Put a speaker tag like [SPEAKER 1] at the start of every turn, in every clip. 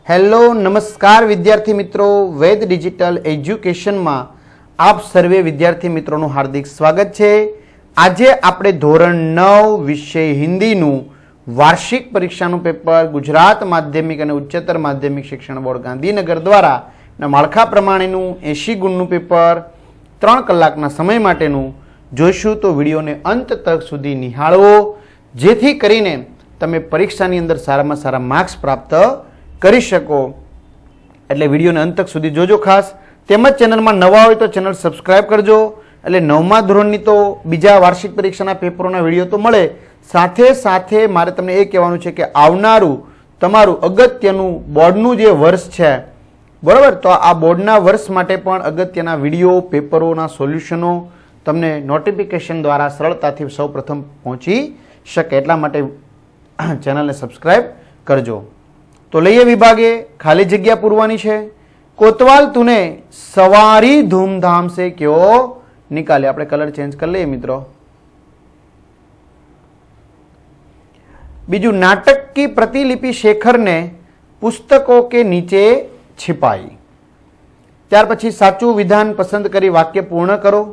[SPEAKER 1] Hello નમસ્કાર વિદ્યાર્થી મિત્રો, વેદ ડિજિટલ એજ્યુકેશનમાં આપ સર્વે વિદ્યાર્થી મિત્રોનું હાર્દિક સ્વાગત છે। આજે આપણે ધોરણ 9 વિષય હિન્દીનું વાર્ષિક પરીક્ષાનું પેપર ગુજરાત માધ્યમિક અને ઉચ્ચતર માધ્યમિક શિક્ષણ બોર્ડ ગાંધીનગર દ્વારા માળખા પ્રમાણેનું 80 ગુણનું પેપર 3 કલાકના સમય માટેનું જોઈશું। તો વિડીયોને અંત તક સુધી નિહાળો જેથી કરીને તમે પરીક્ષાની અંદર સારામાં સારા માર્ક્સ પ્રાપ્ત કરી શકો। એટલે વિડીયોને અંત તક સુધી જોજો ખાસ। તેમજ ચેનલમાં નવા હોય તો ચેનલ સબસ્ક્રાઇબ કરજો, એટલે 9મા ધોરણની તો બીજા વાર્ષિક પરીક્ષાના પેપરોના વિડીયો તો મળે, સાથે સાથે મારે તમને એ કહેવાનું છે કે આવનારું તમારું અગત્યનું બોર્ડનું જે વર્ષ છે બરાબર, તો આ બોર્ડના વર્ષ માટે પણ અગત્યના વિડીયો પેપરોના સોલ્યુશનો તમને નોટિફિકેશન દ્વારા સરળતાથી સૌપ્રથમ પહોંચી શકે, એટલા માટે ચેનલને સબસ્ક્રાઇબ કરજો। तो लइए विभागे खाली जग्या पूरवानी छे। कोतवाल तूने सवारी धूमधाम से क्यों निकाले। आपणे कलर चेंज कर लिए मित्रों। बीजू, नाटक की प्रतिलिपि शेखर ने पुस्तकों के नीचे छिपाई। त्यार पछी साचू विधान पसंद करी वाक्य पूर्ण करो।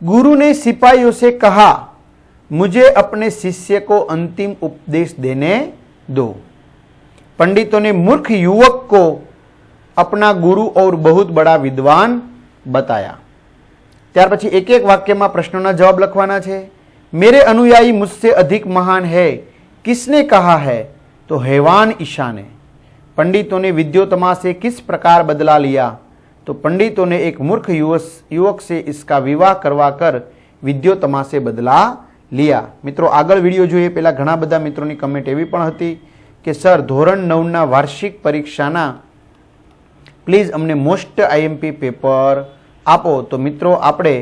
[SPEAKER 1] गुरु ने सिपाहियों से कहा, मुझे अपने शिष्य को अंतिम उपदेश देने दो। पंडितों ने मूर्ख युवक को अपना गुरु और बहुत बड़ा विद्वान बताया। त्यार पछी एक एक वाक्य में प्रश्नों जवाब लखवाना छे। मेरे अनुयायी मुझसे अधिक महान है, किसने कहा है? तो हैवान ईशा ने। पंडितों ने विद्योत्तमा से किस प्रकार बदला लिया? तो पंडितों ने एक मूर्ख युवक से इसका विवाह करवाकर विद्योत्तमा से बदला लिया। मित्रों आगळ विडियो जोईए पेला घणा बधा मित्रों की कमेंट एवी पण हती कि सर धोरण 9 वार्षिक परीक्षाना प्लीज अमने मोस्ट आईएमपी पेपर आपो। तो मित्रों आपणे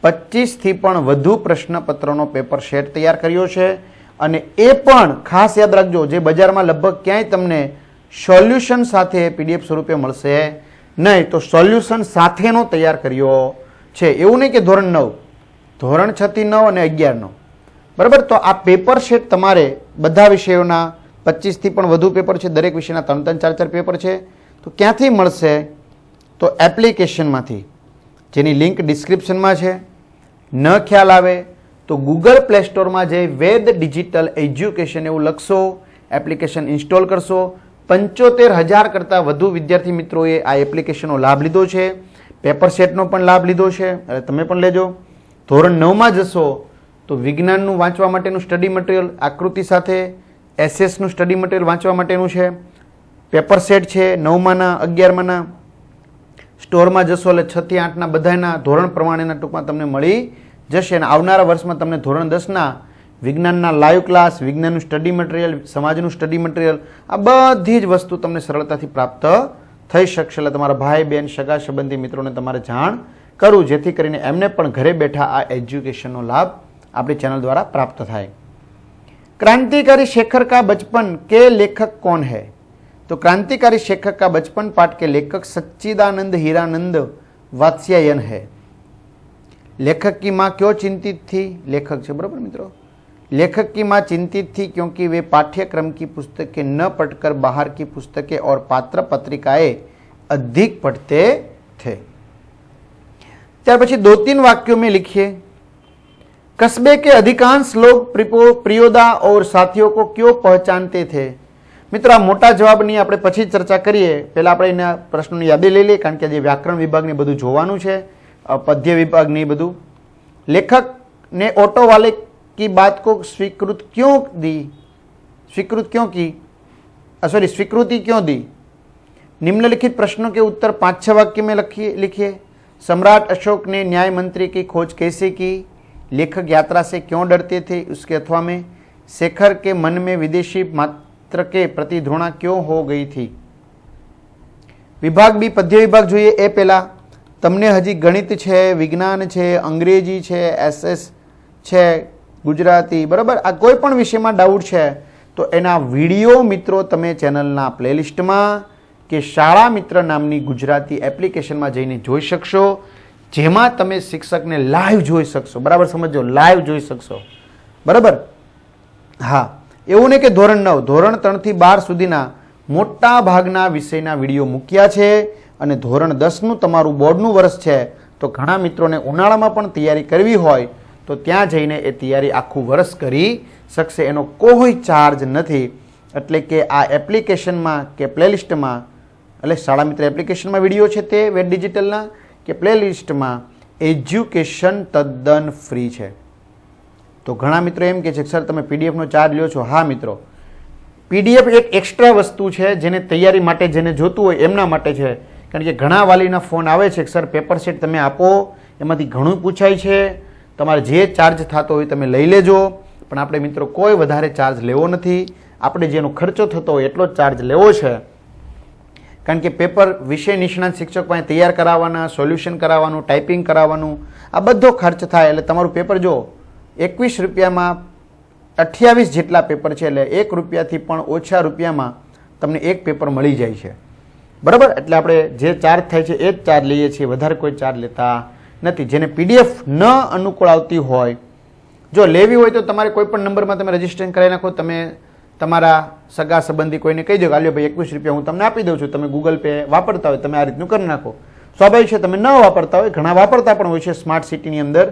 [SPEAKER 1] 25 थी पण वधु प्रश्नपत्रों पेपर सेट तैयार कर्यो छे, अने ए पण खास याद राखजो, जे बजारमां लगभग क्यांय तमने सोल्यूशन साथे पीडीएफ स्वरूपे मळशे नहीं, तो सोल्यूशन साथेनो तैयार कर्यो छे। एवुं नहीं कि धोरण 9, धोरण 6 થી 9 અને 11 નો बराबर। तो आ पेपर सेट तमारे बधा विषयोना 25 થી પણ વધુ પેપર છે, દરેક વિષયના 3-3 4-4 પેપર છે। તો ક્યાંથી મળશે? તો એપ્લિકેશનમાંથી, જેની લિંક ડિસ્ક્રિપ્શનમાં છે। ન ખ્યાલ આવે તો ગૂગલ પ્લે સ્ટોરમાં જઈ વેદ ડિજિટલ એજ્યુકેશન એવું લખશો, એપ્લિકેશન ઇન્સ્ટોલ કરશો। 75,000 કરતાં વધુ વિદ્યાર્થી મિત્રોએ આ એપ્લિકેશનનો લાભ લીધો છે, પેપર સેટનો પણ લાભ લીધો છે, એટલે તમે પણ લેજો। ધોરણ 9માં જશો તો વિજ્ઞાનનું વાંચવા માટેનું સ્ટડી મટીરિયલ આકૃતિ સાથે, એસએસનું સ્ટડી મટીરિયલ વાંચવા માટેનું છે, પેપર સેટ છે 9માના 11માના। સ્ટોરમાં જશો એટલે 6 થી 8ના બધાના ધોરણ પ્રમાણેના ટૂંકમાં તમને મળી જશે, અને આવનારા વર્ષમાં તમને ધોરણ 10ના વિજ્ઞાનના લાઈવ ક્લાસ, વિજ્ઞાનનું સ્ટડી મટીરિયલ, સમાજનું સ્ટડી મટીરિયલ, આ બધી જ વસ્તુ તમને સરળતાથી પ્રાપ્ત થઈ શકશે। એટલે તમારા ભાઈ બહેન સગા સંબંધી મિત્રોને તમારે જાણ કરવું, જેથી કરીને એમને પણ ઘરે બેઠા આ એજ્યુકેશનનો લાભ આપણી ચેનલ દ્વારા પ્રાપ્ત થાય। क्रांतिकारी शेखर का बचपन के लेखक कौन है? तो क्रांतिकारी शेखर का बचपन पाठ के लेखक सच्चिदानंद हीरानंद वात्स्यायन है। लेखक की माँ क्यों चिंतित थी? लेखक है बराबर मित्रों। लेखक की माँ चिंतित थी क्योंकि वे पाठ्यक्रम की पुस्तकें न पढ़कर बाहर की पुस्तकें और पात्र पत्रिकाएं अधिक पढ़ते थे। त्यार पछी 2-3 वाक्यों में लिखिए। कस्बे के अधिकांश लोग प्रियोदा और साथियों को क्यों पहचानते थे? मित्रों आ मोटा जवाबनी आपणे पछी चर्चा करीए, पहला आपणे एना प्रश्नोनी यादी लई लईए, कारण के जे व्याकरण विभागने बधुं जोवानुं छे, पद्य विभागने बधुं। लेखक ने ऑटो वाले की बात को स्वीकृति क्यों दी? निम्नलिखित प्रश्नों के उत्तर 5-6 वाक्य में लिखिए। सम्राट अशोक ने न्याय मंत्री की खोज कैसे की? लेखक यात्रा से क्यों डरते थे? उसके अथवा में शेखर के मन में विदेशी मात्र के प्रति घृणा क्यों हो गई थी? विभाग बी पद्य विभाग જોઈએ એ પહેલા તમને હજી ગણિત છે, વિજ્ઞાન છે, અંગ્રેજી છે, એસએસ છે, ગુજરાતી બરાબર, આ કોઈ પણ વિષયમાં ડાઉટ છે તો એના વિડીયો મિત્રો તમે ચેનલના પ્લેલિસ્ટમાં કે શાળા મિત્ર નામની ગુજરાતી એપ્લિકેશનમાં જઈને જોઈ શકશો, જેમાં તમે શિક્ષકને લાઈવ જોઈ શકશો। બરાબર સમજો, લાઈવ જોઈ શકશો બરાબર। હા, એવું નહીં કે ધોરણ 9, ધોરણ 3 થી 12 સુધીના મોટા ભાગના વિષયના વિડીયો મૂક્યા છે અને ધોરણ 10નું તમારું બોર્ડનું વર્ષ છે તો ઘણા મિત્રોને ઉનાળામાં પણ તૈયારી કરવી હોય તો ત્યાં જઈને એ તૈયારી આખું વર્ષ કરી શકશે. એનો કોઈ ચાર્જ નથી. એટલે કે આ એપ્લિકેશનમાં કે પ્લેલિસ્ટમાં, એટલે શાળા મિત્ર એપ્લિકેશનમાં વિડીયો છે તે વેટ ડિજિટલના કે પ્લેલિસ્ટમાં એજ્યુકેશન તદ્દન ફ્રી છે. તો ઘણા મિત્રો એમ કે છે સર તમે પીડીએફનો ચાર્જ લ્યો છો. હા મિત્રો, પીડીએફ એક એક્સ્ટ્રા વસ્તુ છે જેને તૈયારી માટે જેને જોતું હોય એમના માટે છે. કારણ કે ઘણા વાલીના ફોન આવે છે કે સર પેપર સેટ તમે આપો, એમાંથી ઘણું પૂછાય છે, તમારે જે ચાર્જ થતો હોય તમે લઈ લેજો. પણ આપણે મિત્રો કોઈ વધારે ચાર્જ લેવો નથી. આપણે જેનો ખર્ચો થતો હોય એટલો જ ચાર્જ લેવો છે. કારણ કે પેપર વિષય નિષ્ણાત શિક્ષક પાસે તૈયાર કરાવવાના, સોલ્યુશન કરાવવાનું, ટાઈપિંગ કરાવવાનું, આ બધો ખર્ચ થાય. એટલે તમારું પેપર જો 21 રૂપિયામાં 28 જેટલા પેપર છે, એટલે 1 રૂપિયાથી પણ ઓછા રૂપિયામાં તમને એક પેપર મળી જાય છે. બરાબર? એટલે આપણે જે ચાર્જ થાય છે એ જ ચાર્જ લઈએ છીએ, વધારે કોઈ ચાર્જ લેતા નથી. જેને પીડીએફ ન અનુકૂળ આવતી હોય, જો લેવી હોય તો તમારે કોઈ પણ નંબરમાં તમે રજીસ્ટ્રેશન કરાવી નાખો. તમે તમારા સગા સંબંધી કોઈને કહી દો કે આલ્યો ભાઈ 21 રૂપિયા હું તમને આપી દઉં છું, તમે ગૂગલ પે વાપરતા હોય તમે આ રીતનું કરી નાખો. સ્વાભાવિક છે તમે ન વાપરતા હોય, ઘણા વાપરતા પણ હોય છે સ્માર્ટ સિટીની અંદર.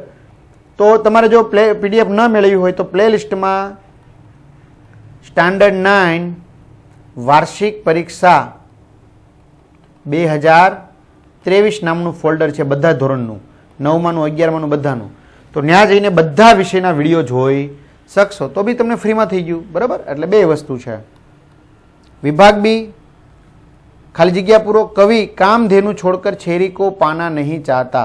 [SPEAKER 1] તો તમારે જો પીડીએફ ન મેળવી હોય તો પ્લે લિસ્ટમાં સ્ટાન્ડર્ડ 9 વાર્ષિક પરીક્ષા 2023 નામનું ફોલ્ડર છે, બધા ધોરણનું, 9માનું 11માનું બધાનું. તો ત્યાં જઈને બધા વિષયના વિડીયો જોઈ શકશો. તો બી તમને ફ્રીમાં થઈ ગયું. બરાબર? એટલે બે વસ્તુ છે. વિભાગ બી ખાલી જગ્યા પૂરો. કવિ कामधेनु छोड़कर छेरी को पाना नहीं चाहता.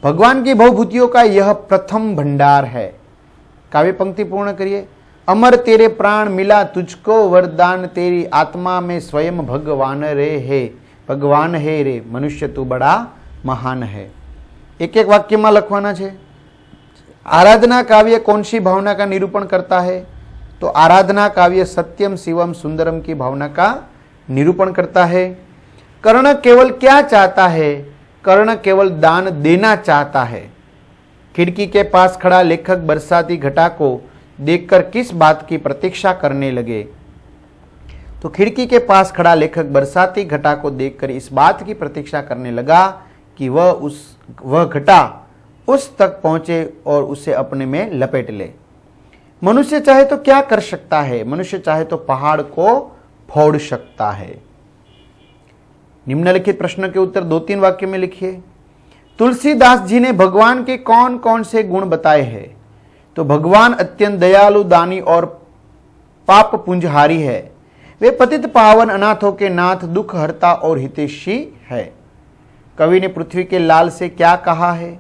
[SPEAKER 1] भगवान की भवभूतियों का यह प्रथम भंडार है. काव्य पंक्ति पूर्ण करिए. अमर तेरे प्राण मिला तुझको वरदान, तेरी आत्मा में स्वयं भगवान रे है, भगवान है रे, मनुष्य तू बड़ा महान है. एक एक वाक्य में लखवाना है. आराधना काव्य कौन सी भावना का निरूपण करता है? तो आराधना काव्य सत्यम शिवम सुंदरम की भावना का निरूपण करता है. कर्ण केवल क्या चाहता है? कर्ण केवल दान देना चाहता है. खिड़की के पास खड़ा लेखक बरसाती घटा को देखकर किस बात की प्रतीक्षा करने लगे? तो खिड़की के पास खड़ा लेखक बरसाती घटा को देखकर इस बात की प्रतीक्षा करने लगा कि वह घटा उस तक पहुंचे और उसे अपने में लपेट ले. मनुष्य चाहे तो क्या कर सकता है? मनुष्य चाहे तो पहाड़ को फोड़ सकता है. निम्नलिखित प्रश्न के उत्तर 2-3 वाक्य में लिखिए. तुलसीदास जी ने भगवान के कौन कौन से गुण बताए हैं? तो भगवान अत्यंत दयालु, दानी और पाप पुंजहारी है. वे पतित पावन, अनाथों के नाथ, दुख हरता और हितैषी है. कवि ने पृथ्वी के लाल से क्या कहा है?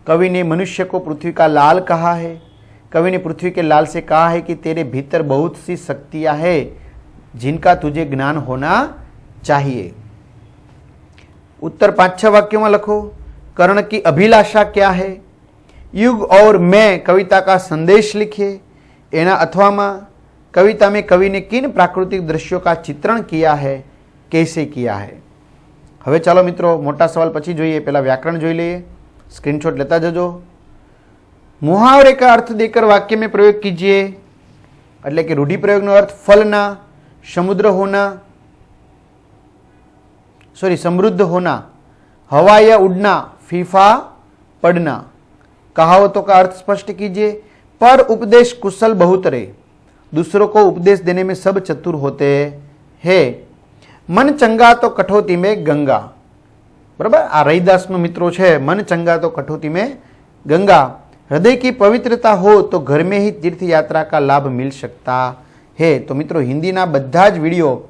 [SPEAKER 1] कवि ने मनुष्य को पृथ्वी का लाल कहा है. कवि ने पृथ्वी के लाल से कहा है कि तेरे भीतर बहुत सी शक्तियां हैं जिनका तुझे ज्ञान होना चाहिए. उत्तर 5-6 वाक्यों में लिखो. कर्ण की अभिलाषा क्या है? युग और मैं कविता का संदेश लिखिए. एना अथवा में कविता में कवि ने किन प्राकृतिक दृश्यों का चित्रण किया है, कैसे किया है? હવે ચાલો મિત્રો મોટા સવાલ પછી જોઈએ. પહેલા વ્યાકરણ જોઈ લઈએ. स्क्रीनशॉट लेता जजो. मुहावरे का अर्थ देकर वाक्य में प्रयोग कीजिए. એટલે કે રૂઢિ પ્રયોગનો अर्थ फलना, समुद्र होना, समृद्ध होना, हवा या उड़ना, फीफा पड़ना. कहावतों का अर्थ स्पष्ट कीजिए. पर उपदेश कुशल बहुत रे, दूसरों को उपदेश देने में सब चतुर होते हैं. मन चंगा तो कठौती में गंगा. बराबर? आ रैदास नो मित्रों है. मन चंगा तो कठौती में गंगा. हृदय की पवित्रता हो तो घर में ही तीर्थ यात्रा का लाभ मिल सकता है. तो मित्रों हिंदी ना बधा ज विडियो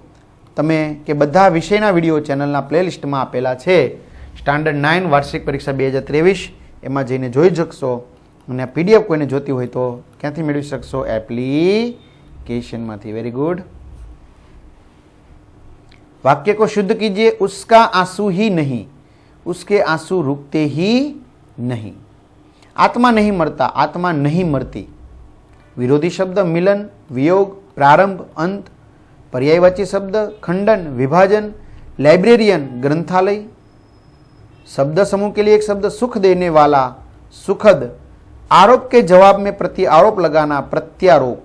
[SPEAKER 1] तमे के बधा विषयना विडियो चेनलना प्लेलिस्ट में आपेला छे. स्टान्डर्ड 9 वार्षिक परीक्षा 2023 एमां जईने जोई शकशो. अने पीडीएफ कोईने जोती होय तो क्यांथी मेळवी शकशो? एप्लिकेशनमांथी. Very good. वाक्य को शुद्ध कीजिए. उसका आंसू ही नहीं, उसके आंसू रुकते ही नहीं. आत्मा नहीं मरता, आत्मा नहीं मरती. विरोधी शब्द मिलन, वियोग, प्रारंभ, अंत. पर्यायवाची शब्द खंडन, विभाजन, लाइब्रेरियन, ग्रंथालय. शब्द समूह के लिए एक शब्द सुख देने वाला, सुखद. आरोप के जवाब में प्रति आरोप लगाना, प्रत्यारोप.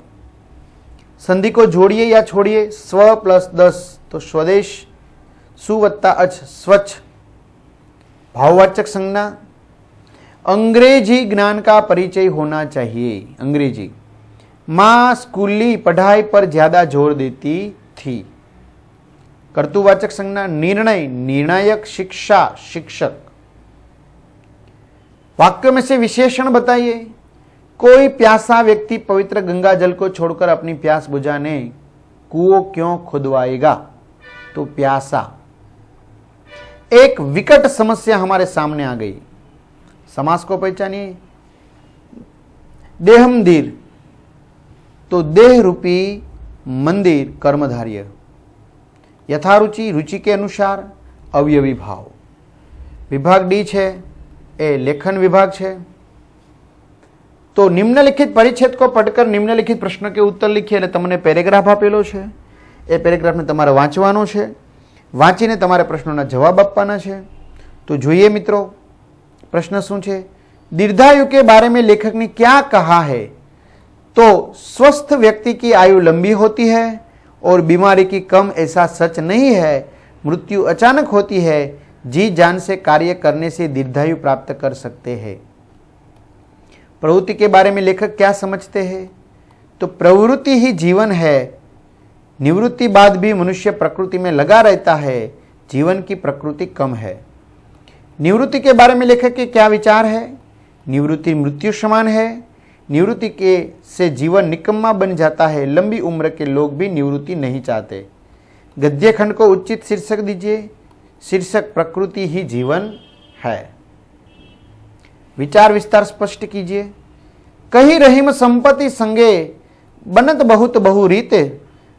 [SPEAKER 1] संधि को जोड़िए या छोड़िए, स्व प्लस 10 तो स्वदेश, सु वत्ता अच स्वच्छ, भाववाचक संज्ञा, अंग्रेजी ज्ञान का परिचय होना चाहिए। अंग्रेजी, मां स्कूली पढ़ाई पर ज्यादा जोर देती थी। कर्तुवाचक संज्ञा, निर्णय, निर्णायक, शिक्षा, शिक्षक। वाक्य में से विशेषण बताइए। कोई प्यासा व्यक्ति पवित्र गंगा जल को छोड़कर अपनी प्यास बुझाने कुओं क्यों खुदवाएगा? तो प्यासा। एक विकट समस्या हमारे सामने आ गई। समास को पहचानिए। देहमदीर तो देह रूपी मंदिर कर्मधार्य। यथारुचि, रुचि के अनुसार, अवयवी भाव। विभाग डी है ए लेखन विभाग है। तो निम्नलिखित परिच्छेद को पढ़कर निम्नलिखित प्रश्न के उत्तर लिखिए। એટલે તમને પેરેગ્રાફ આપેલો છે, એ પેરેગ્રાફને તમારે વાંચવાનો છે, વાંચીને તમારે પ્રશ્નોના જવાબ આપવાના છે। તો જોઈએ મિત્રો प्रश्न શું છે। दीर्घायु के बारे में लेखक ने क्या कहा है? तो स्वस्थ व्यक्ति की आयु लंबी होती है और बीमारी की कम, ऐसा सच नहीं है। मृत्यु अचानक होती है। जी जान से कार्य करने से दीर्घायु प्राप्त कर सकते हैं। प्रवृत्ति के बारे में लेखक क्या समझते हैं? तो प्रवृत्ति ही जीवन है। निवृत्ति बाद भी मनुष्य प्रकृति में लगा रहता है। जीवन की प्रकृति कम है। निवृत्ति के बारे में लेखक के क्या विचार है? निवृत्ति मृत्यु समान है। निवृत्ति के से जीवन निकम्मा बन जाता है। लंबी उम्र के लोग भी निवृत्ति नहीं चाहते। गद्य खंड को उचित शीर्षक दीजिए। शीर्षक प्रकृति ही जीवन है। विचार विस्तार स्पष्ट कीजिए। कही रहीम संपत्ति संगे बनत बहुत बहु रीत,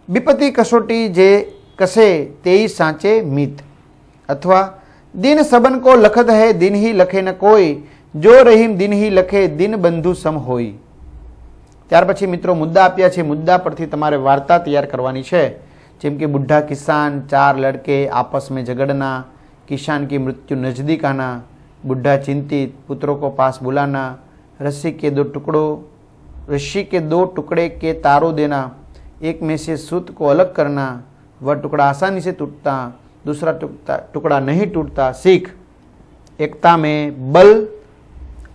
[SPEAKER 1] विपत्ति कसोटी जे कसे तेई सांचे मीत। अथवा दिन सबन को लखत है, दिन ही लखे न कोई, जो रहीम दिन ही लखे, दिन बंधु सम होई। त्यार पछी मित्रों मुद्दा आप्या छे। मुद्दा परथी तमारे वार्ता तैयार करवानी छे। जेम के बुढ़ा किसान, चार लड़के आपस में झगड़ना, किसान की मृत्यु नजदीक आना, बुढ़ा चिंतित, पुत्रों को पास बुलाना, रस्सी के दो टुकड़े के तारों देना, एक में से सूत को अलग करना, वह टुकड़ा आसानी से टूटता, दूसरा टुकड़ा नहीं टूटता, सीख एकता में बल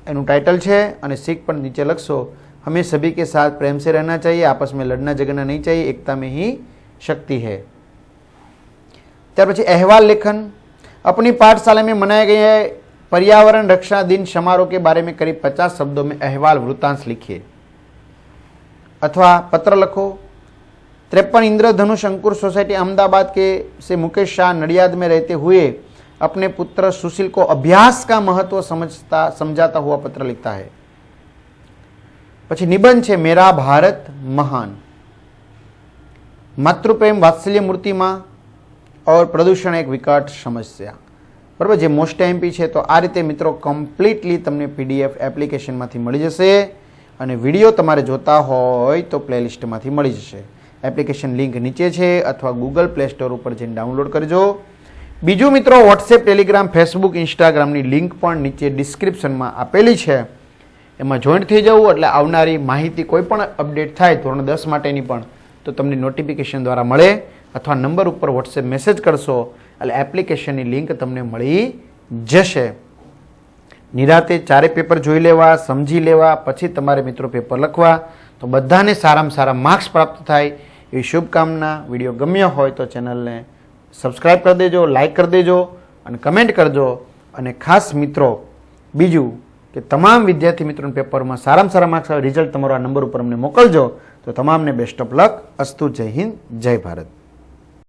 [SPEAKER 1] एनु टाइटल है। और सीख पर नीचे लखशो, हमें सभी के साथ प्रेम से रहना चाहिए, आपस में लड़ना झगड़ना नहीं चाहिए, एकता में ही शक्ति है। त्यार पछी अहवाल लेखन। अपनी पाठशाला में मनाए गए पर्यावरण रक्षा दिन समारोह के बारे में करीब 50 शब्दों में अहवाल वृत्तांश लिखिए। अथवा पत्र लखो। 53 इंद्रधनुष अंकुर सोसाइटी अहमदाबाद के से मुकेश शाह नडियाद में रहते हुए अपने पुत्र सुशील को अभ्यास का महत्व समझाता हुआ पत्र लिखता है। पछी निबंध है मेरा भारत महान। मातृप्रेम वात्सल्य मूर्ति मां और प्रदूषण एक विकट समस्या। बराबर जे मोस्ट एमपी है। तो आ रीते मित्रों कम्प्लीटली तमने पीडीएफ एप्लिकेशन में मळी जशे अने विडियो तमारे जोता होय तो प्लेलिस्ट में मळी जशे। एप्लिकेशन लिंक नीचे है अथवा गूगल प्ले स्टोर पर जईने डाउनलॉड करजो। बीजू मित्रों व्हाट्सएप, टेलिग्राम, फेसबुक, इंस्टाग्राम की लिंक पण नीचे डिस्क्रिप्शन में आपेली है। एमां जॉइंट थई जवुं एटले आवनारी माहिती कोईपण अपडेट थाय धोरण 10 माटेनी पण तो तमने नोटिफिकेशन द्वारा मळे। अथवा नंबर पर व्हाट्सएप मैसेज करशो એટલે એપ્લિકેશનની લિંક તમને મળી જશે। નિરાતે ચારે પેપર જોઈ લેવા, સમજી લેવા, પછી તમારે મિત્રો પેપર લખવા તો બધાને સારામાં સારા માર્ક્સ પ્રાપ્ત થાય એવી શુભકામના। વિડીયો ગમ્યો હોય તો ચેનલને સબસ્ક્રાઈબ કરી દેજો, લાઈક કરી દેજો અને કમેન્ટ કરજો। અને ખાસ મિત્રો બીજું કે તમામ વિદ્યાર્થી મિત્રોના પેપરમાં સારામાં સારા માર્ક્સ આવે, રિઝલ્ટ તમારો આ નંબર ઉપર અમને મોકલજો। તો તમામને બેસ્ટ ઓફ લક। અસ્તુ। જય હિન્દ, જય ભારત।